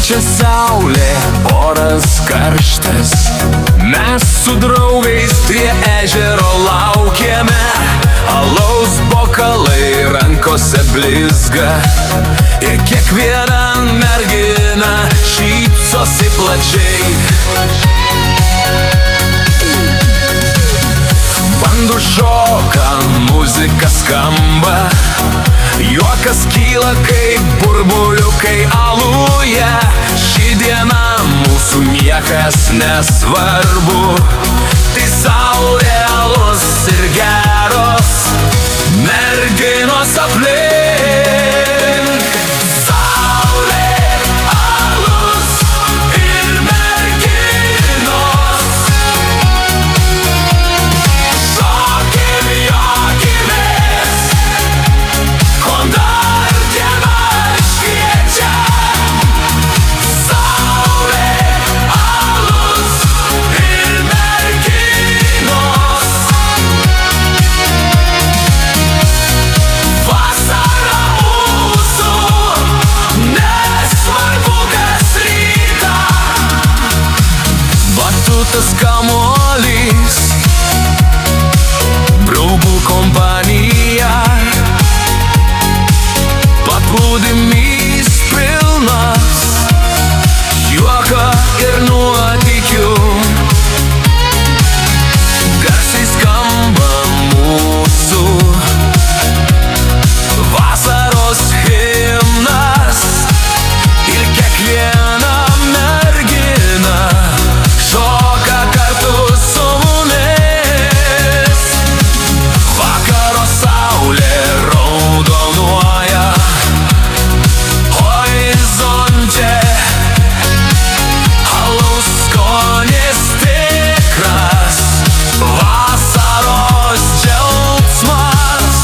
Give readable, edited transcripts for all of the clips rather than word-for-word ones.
Šviečia saulė, oras karštas, mes su draugais prie ežero laukiame. Alaus bokalai rankose blizga ir kiekviena mergina šypsosi plačiai. Bandų šoka, muzika skamba, juokas kyla kaip burbuliukai aluje. Ši diena mūsų niekas nesvarbu, tai saulė, alus ir geros merginos aplink. Saulė, alus ir merginos, šokim, juokimės, kol dar diena šviečia. Saulė, alus ir merginos, vasara mūsų, nesvarbu kas rytą. Batutas, kamuolys, draugų kompanija, paplūdimys pilnas juoko ir nuotykių. Garsiai skamba mūsų vasaros himnas ir kiekviena mergina šoka kartu su mumis. Vakaro saulė raudonuoja horizonte, alaus skonis tikras, vasaros džiaugsmas.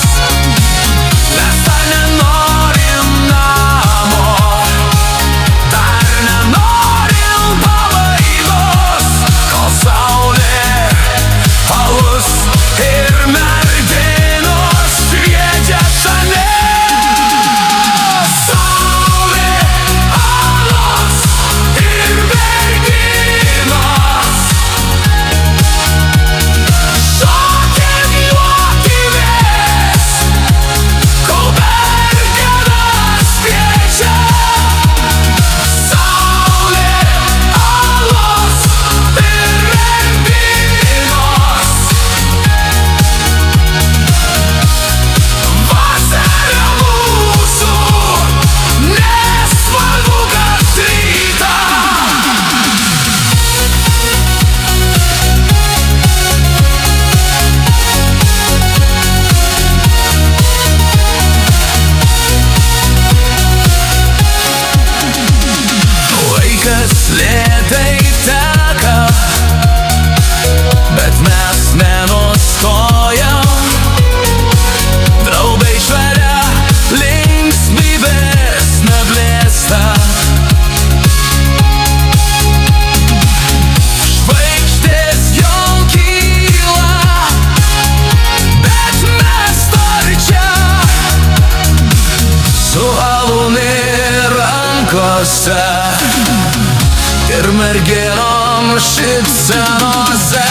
Mes dar nenorim namo, dar nenorim pabaigos, kol saulė, alus ir merginos šviečia šalia. Saulė, alus ir merginos, šokim, juokimės, kol dar diena šviečia. Saulė, alus ir merginos, vasara mūsų, nesvarbu kas rytą. Laikas lėtai teka, bet mes nenustojam. Draugai šveria, linksmybės neblėsta. Žvaigždės jau kyla, bet mes dar čia, su alumi rankose ir merginom šypsenose.